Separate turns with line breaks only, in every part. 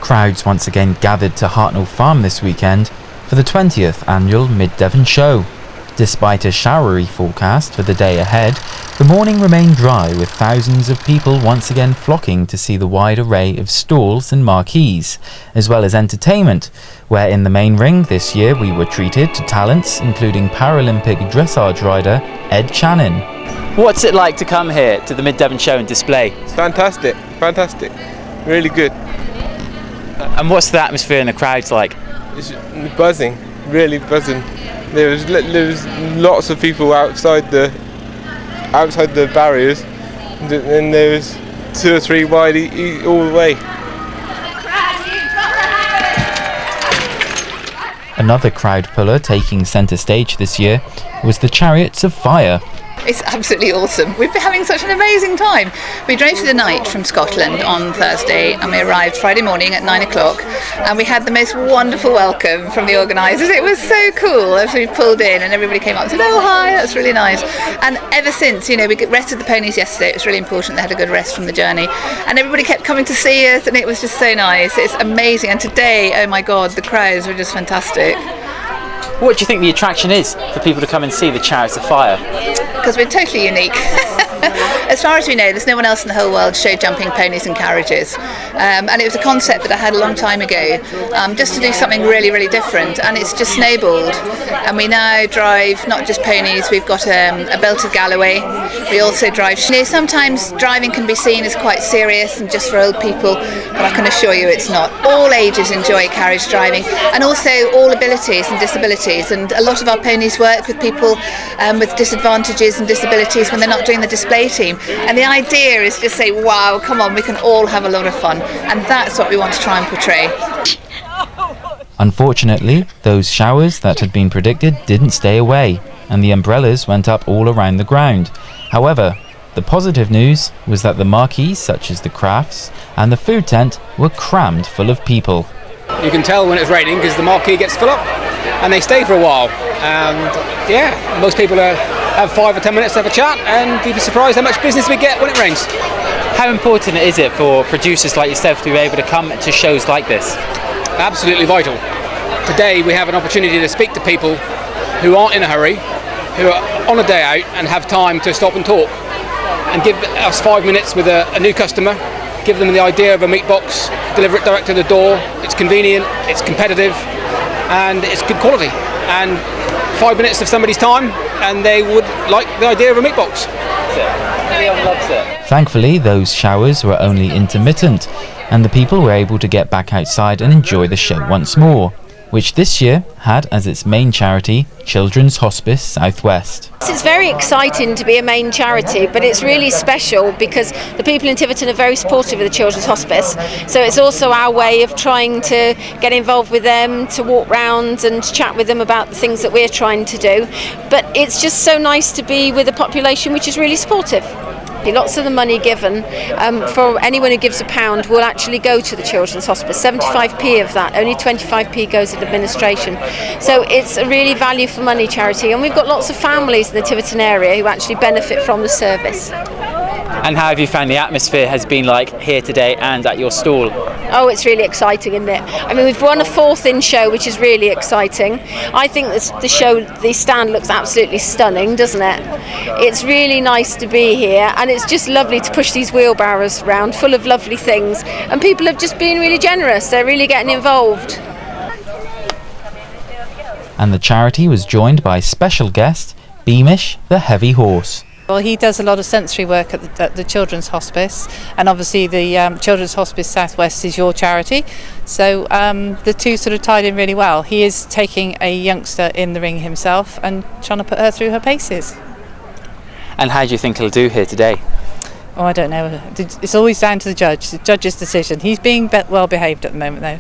Crowds once again gathered to Hartnell Farm this weekend for the 20th annual Mid Devon Show. Despite a showery forecast for the day ahead, the morning remained dry, with thousands of people once again flocking to see the wide array of stalls and marquees, as well as entertainment, where in the main ring this year we were treated to talents including Paralympic dressage rider Ed Chanin.
What's it like to come here to the Mid Devon Show and display?
It's fantastic, really good.
And what's the atmosphere and the crowds like?
It's buzzing, really buzzing. There was lots of people outside the barriers, and there was 2 or 3 wide all the way.
Another crowd puller taking centre stage this year was the Chariots of Fire.
It's absolutely awesome. We've been having such an amazing time. We drove through the night from Scotland on Thursday and we arrived Friday morning at 9 o'clock, and we had the most wonderful welcome from the organisers. It was so cool as we pulled in and everybody came up and said, "Oh hi, that's really nice." And ever since, we rested the ponies yesterday. It was really important they had a good rest from the journey, and everybody kept coming to see us, and it was just so nice. It's amazing. And today, oh my god, the crowds were just fantastic.
What do you think the attraction is for people to come and see the Chariots of Fire?
Because we're totally unique. As far as we know, there's no one else in the whole world show jumping ponies and carriages. And it was a concept that I had a long time ago, just to do something really, really different. And it's just snowballed. And we now drive not just ponies, we've got a belted Galloway. We also drive. Sometimes driving can be seen as quite serious and just for old people, but I can assure you it's not. All ages enjoy carriage driving, and also all abilities and disabilities. And a lot of our ponies work with people with disadvantages and disabilities when they're not doing the display team. And the idea is just say, wow, come on, we can all have a lot of fun. And that's what we want to try and portray.
Unfortunately, those showers that had been predicted didn't stay away, and the umbrellas went up all around the ground. However, the positive news was that the marquees, such as the crafts and the food tent, were crammed full of people.
You can tell when it's raining because the marquee gets full up and they stay for a while. And yeah, most people have 5 or 10 minutes to have a chat, and you'd be surprised how much business we get when it rains.
How important is it for producers like yourself to be able to come to shows like this?
Absolutely vital. Today we have an opportunity to speak to people who aren't in a hurry, who are on a day out and have time to stop and talk, and give us 5 minutes with a new customer, give them the idea of a meat box, deliver it direct to the door. It's convenient, it's competitive, and it's good quality. And 5 minutes of somebody's time and they would like the idea of a meat box.
Everyone loves it.
Thankfully, those showers were only intermittent, and the people were able to get back outside and enjoy the show once more, which this year had as its main charity Children's Hospice South West.
It's very exciting to be a main charity, but it's really special because the people in Tiverton are very supportive of the Children's Hospice. So it's also our way of trying to get involved with them, to walk round and chat with them about the things that we're trying to do. But it's just so nice to be with a population which is really supportive. Lots of the money given for anyone who gives £1 will actually go to the Children's Hospice. 75p of that, only 25p goes in administration. So it's a really value for money charity, and we've got lots of families in the Tiverton area who actually benefit from the service.
And how have you found the atmosphere has been like here today and at your stall?
Oh, it's really exciting, isn't it? I mean, we've won a 4th in show, which is really exciting. I think the stand looks absolutely stunning, doesn't it? It's really nice to be here, and it's just lovely to push these wheelbarrows around full of lovely things. And people have just been really generous. They're really getting involved.
And the charity was joined by special guest Beamish the Heavy Horse.
Well, he does a lot of sensory work at the Children's Hospice, and obviously the Children's Hospice South West is your charity, so the two sort of tied in really well. He is taking a youngster in the ring himself and trying to put her through her paces.
And how do you think he'll do here today?
Oh, I don't know. It's always down to the judge's decision. He's being well behaved at the moment, though.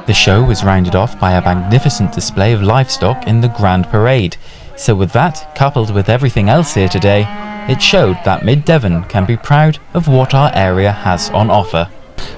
The show was rounded off by a magnificent display of livestock in the Grand Parade. So with that, coupled with everything else here today, it showed that Mid Devon can be proud of what our area has on offer.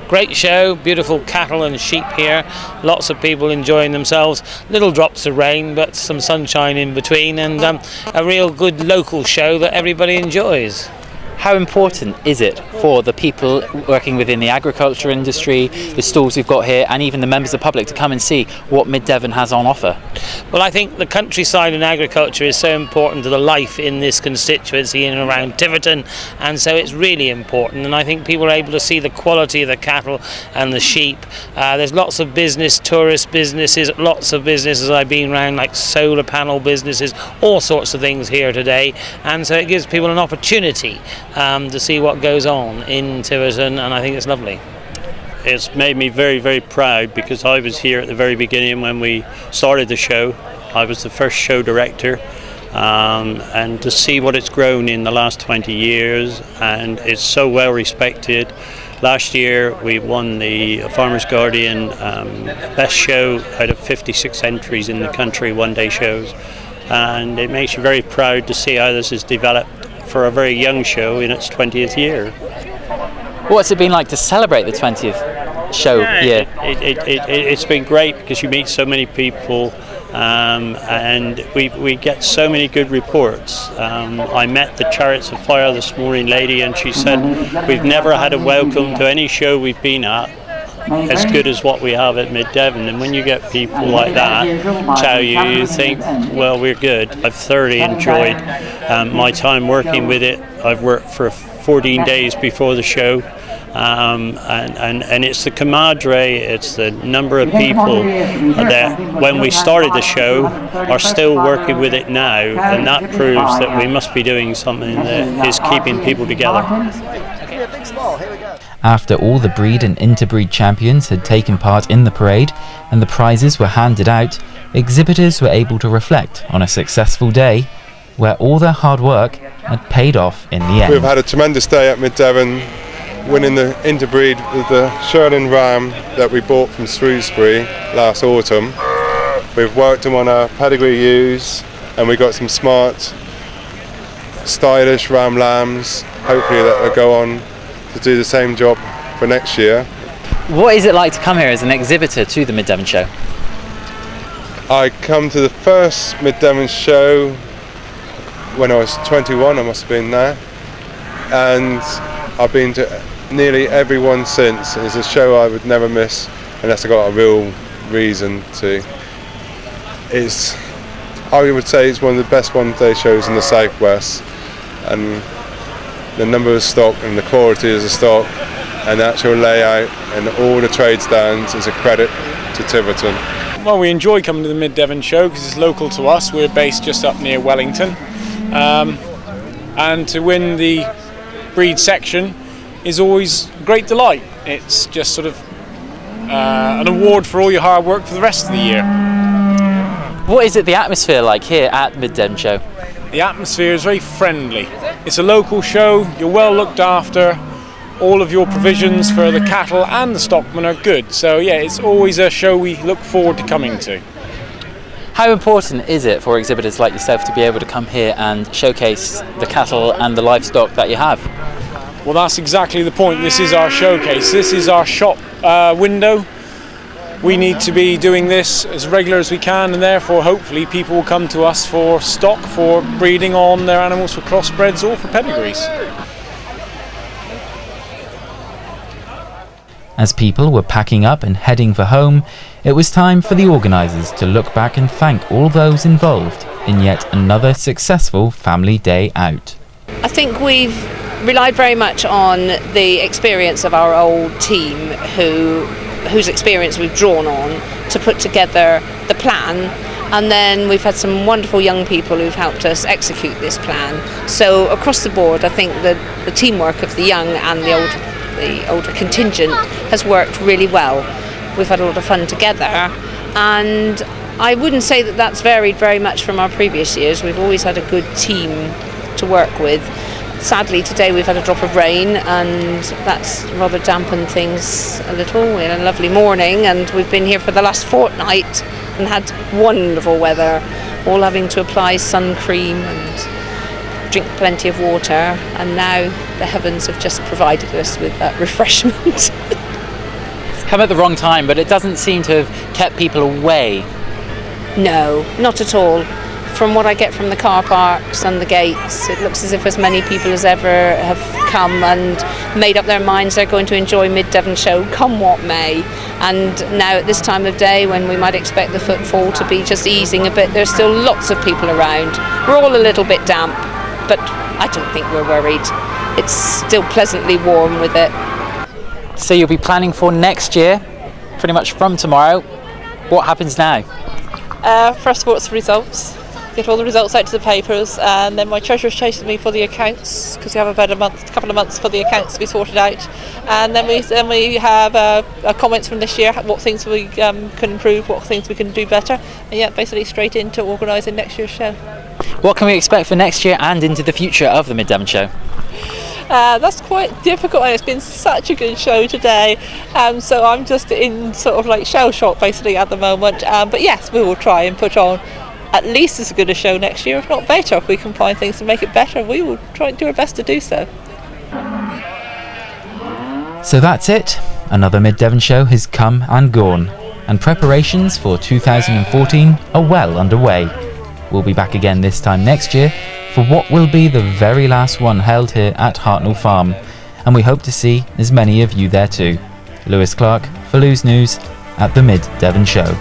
Great show, beautiful cattle and sheep here, lots of people enjoying themselves, little drops of rain but some sunshine in between, and a real good local show that everybody enjoys.
How important is it for the people working within the agriculture industry, the stalls we've got here, and even the members of the public to come and see what Mid Devon has on offer?
Well, I think the countryside and agriculture is so important to the life in this constituency and around Tiverton, and so it's really important, and I think people are able to see the quality of the cattle and the sheep. There's lots of business, tourist businesses, lots of businesses I've been around, like solar panel businesses, all sorts of things here today, and so it gives people an opportunity to see what goes on in Tiverton, and I think it's lovely.
It's made me very, very proud because I was here at the very beginning when we started the show. I was the first show director, and to see what it's grown in the last 20 years, and it's so well respected. Last year we won the Farmers Guardian best show out of 56 entries in the country, one-day shows, and it makes you very proud to see how this has developed for a very young show in its 20th year.
What's it been like to celebrate the 20th show year?
It's been great because you meet so many people, and we get so many good reports. I met the Chariots of Fire this morning lady, and she said we've never had a welcome to any show we've been at as good as what we have at Mid Devon, and when you get people like that tell you, you think, well, we're good. I've thoroughly enjoyed my time working with it. I've worked for 14 days before the show, and it's the camaraderie, it's the number of people that when we started the show are still working with it now, and that proves that we must be doing something that is keeping people together.
After all the breed and interbreed champions had taken part in the parade and the prizes were handed out, exhibitors were able to reflect on a successful day where all their hard work had paid off in the end.
We've had a tremendous day at Mid Devon, winning the interbreed with the Chanin ram that we bought from Shrewsbury last autumn. We've worked them on our pedigree ewes, and we got some smart, stylish ram lambs, hopefully that will go on to do the same job for next year.
What is it like to come here as an exhibitor to the Mid Devon Show?
I come to the first Mid Devon Show when I was 21, I must have been there, and I've been to nearly every one since. It's a show I would never miss unless I got a real reason to. I would say it's one of the best one-day shows in the South West, and the number of stock and the quality of the stock and the actual layout and all the trade stands is a credit to Tiverton.
Well, we enjoy coming to the Mid Devon Show because it's local to us. We're based just up near Wellington, and to win the breed section is always a great delight. It's just sort of an award for all your hard work for the rest of the year.
What is it, the atmosphere like here at Mid Devon Show?
The atmosphere is very friendly. It's a local show, you're well looked after, all of your provisions for the cattle and the stockmen are good. So yeah, it's always a show we look forward to coming to.
How important is it for exhibitors like yourself to be able to come here and showcase the cattle and the livestock that you have?
Well, that's exactly the point. This is our showcase. This is our shop window. We need to be doing this as regular as we can, and therefore hopefully people will come to us for stock, for breeding on their animals, for crossbreds or for pedigrees.
As people were packing up and heading for home, it was time for the organisers to look back and thank all those involved in yet another successful family day out.
I think we've relied very much on the experience of our old team whose experience we've drawn on to put together the plan, and then we've had some wonderful young people who've helped us execute this plan. So across the board, I think that the teamwork of the young and the older contingent has worked really well. We've had a lot of fun together, and I wouldn't say that that's varied very much from our previous years. We've always had a good team to work with. Sadly, today we've had a drop of rain, and that's rather dampened things a little. We had a lovely morning, and we've been here for the last fortnight and had wonderful weather, all having to apply sun cream and drink plenty of water, and now the heavens have just provided us with that refreshment.
It's come at the wrong time, but it doesn't seem to have kept people away.
No, not at all. From what I get from the car parks and the gates, it looks as if as many people as ever have
come and made up their minds they're going to enjoy Mid Devon Show come what may. And now at this time of day, when we might expect the footfall to be just easing a bit, there's still lots of people around. We're all a little bit damp, but I don't think we're worried. It's still pleasantly warm with it.
So you'll be planning for next year, pretty much from tomorrow. What happens now?
First of all, it's the results. Get all the results out to the papers, and then my treasurer's chasing me for the accounts, because we have about a couple of months for the accounts to be sorted out. And then we have comments from this year, what things we can improve, what things we can do better, and yeah, basically straight into organising next year's show.
What can we expect for next year and into the future of the Mid Devon Show?
That's quite difficult, and it's been such a good show today, so I'm just in sort of like shell shock basically at the moment, but yes, we will try and put on at least as good a show next year, if not better. If we can find things to make it better, we will try and do our best to do so.
So that's it. Another Mid Devon Show has come and gone, and preparations for 2014 are well underway. We'll be back again this time next year for what will be the very last one held here at Hartnell Farm, and we hope to see as many of you there too. Lewis Clark for Lewes News at the Mid Devon Show.